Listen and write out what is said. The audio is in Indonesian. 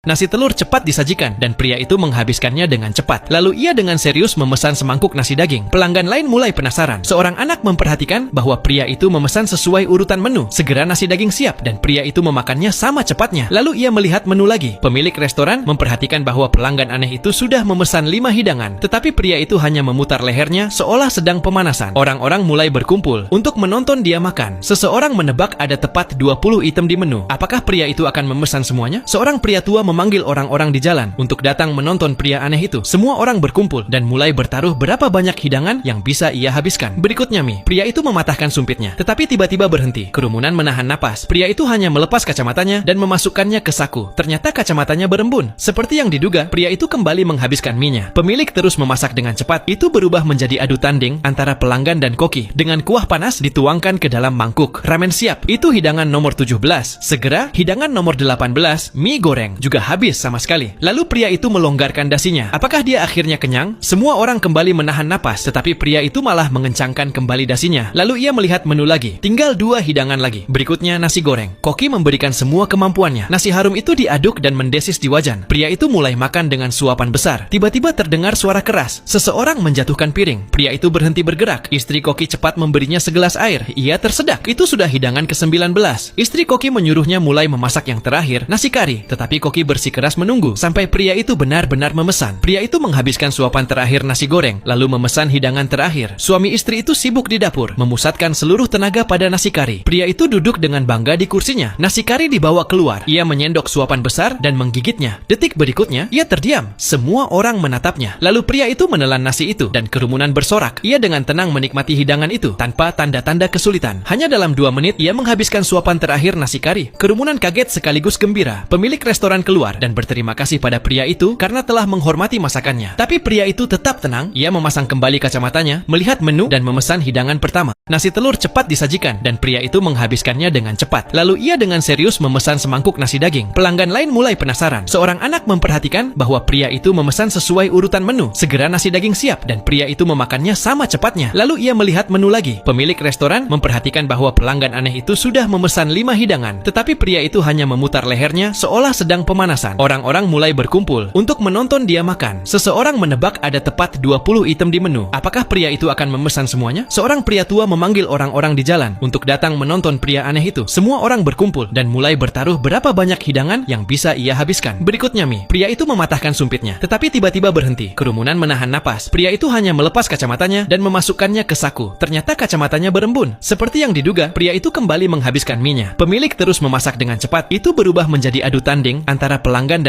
Nasi telur cepat disajikan dan pria itu menghabiskannya dengan cepat. Lalu ia dengan serius memesan semangkuk nasi daging. Pelanggan lain mulai penasaran. Seorang anak memperhatikan bahwa pria itu memesan sesuai urutan menu. Segera nasi daging siap dan pria itu memakannya sama cepatnya. Lalu ia melihat menu lagi. Pemilik restoran memperhatikan bahwa pelanggan aneh itu sudah memesan 5 hidangan. Tetapi pria itu hanya memutar lehernya seolah sedang pemanasan. Orang-orang mulai berkumpul untuk menonton dia makan. Seseorang menebak ada tepat 20 item di menu. Apakah pria itu akan memesan semuanya? Seorang pria tua memanggil orang-orang di jalan untuk datang menonton pria aneh itu. Semua orang berkumpul dan mulai bertaruh berapa banyak hidangan yang bisa ia habiskan. Berikutnya pria itu mematahkan sumpitnya, tetapi tiba-tiba berhenti. Kerumunan menahan napas. Pria itu hanya melepas kacamatanya dan memasukkannya ke saku. Ternyata kacamatanya berembun. Seperti yang diduga, pria itu kembali menghabiskan mie-nya. Pemilik terus memasak dengan cepat. Itu berubah menjadi adu tanding antara pelanggan dan koki. Dengan kuah panas dituangkan ke dalam mangkuk. Ramen siap. Itu hidangan nomor 17. Segera, hidangan nomor 18, mie goreng, juga habis sama sekali. Lalu pria itu melonggarkan dasinya. Apakah dia akhirnya kenyang? Semua orang kembali menahan napas, tetapi pria itu malah mengencangkan kembali dasinya. Lalu ia melihat menu lagi. Tinggal 2 hidangan lagi. Berikutnya nasi goreng. Koki memberikan semua kemampuannya. Nasi harum itu diaduk dan mendesis di wajan. Pria itu mulai makan dengan suapan besar. Tiba-tiba terdengar suara keras. Seseorang menjatuhkan piring. Pria itu berhenti bergerak. Istri koki cepat memberinya segelas air. Ia tersedak. Itu sudah hidangan ke-19. Istri koki menyuruhnya mulai memasak yang terakhir, nasi kari. Tetapi koki bersikeras menunggu sampai pria itu benar-benar memesan. Pria itu menghabiskan suapan terakhir nasi goreng, lalu memesan hidangan terakhir. Suami istri itu sibuk di dapur, memusatkan seluruh tenaga pada nasi kari. Pria itu duduk dengan bangga di kursinya. Nasi kari dibawa keluar. Ia menyendok suapan besar dan menggigitnya. Detik berikutnya, ia terdiam. Semua orang menatapnya. Lalu pria itu menelan nasi itu dan kerumunan bersorak. Ia dengan tenang menikmati hidangan itu tanpa tanda-tanda kesulitan. Hanya dalam 2 menit, ia menghabiskan suapan terakhir nasi kari. Kerumunan kaget sekaligus gembira. Pemilik restoran keluar dan berterima kasih pada pria itu karena telah menghormati masakannya. Tapi pria itu tetap tenang. Ia memasang kembali kacamatanya, melihat menu dan memesan hidangan pertama. Nasi telur cepat disajikan dan pria itu menghabiskannya dengan cepat. Lalu ia dengan serius memesan semangkuk nasi daging. Pelanggan lain mulai penasaran. Seorang anak memperhatikan bahwa pria itu memesan sesuai urutan menu. Segera nasi daging siap dan pria itu memakannya sama cepatnya. Lalu ia melihat menu lagi. Pemilik restoran memperhatikan bahwa pelanggan aneh itu sudah memesan 5 hidangan. Tetapi pria itu hanya memutar lehernya seolah sedang pemanasan. Orang-orang mulai berkumpul untuk menonton dia makan. Seseorang menebak ada tepat 20 item di menu. Apakah pria itu akan memesan semuanya? Seorang pria tua memanggil orang-orang di jalan untuk datang menonton pria aneh itu. Semua orang berkumpul dan mulai bertaruh berapa banyak hidangan yang bisa ia habiskan. Berikutnya pria itu mematahkan sumpitnya, tetapi tiba-tiba berhenti. Kerumunan menahan napas. Pria itu hanya melepas kacamatanya dan memasukkannya ke saku. Ternyata kacamatanya berembun. Seperti yang diduga, pria itu kembali menghabiskan mie-nya. Pemilik terus memasak dengan cepat. Itu berubah menjadi adu tanding antara pelanggan dan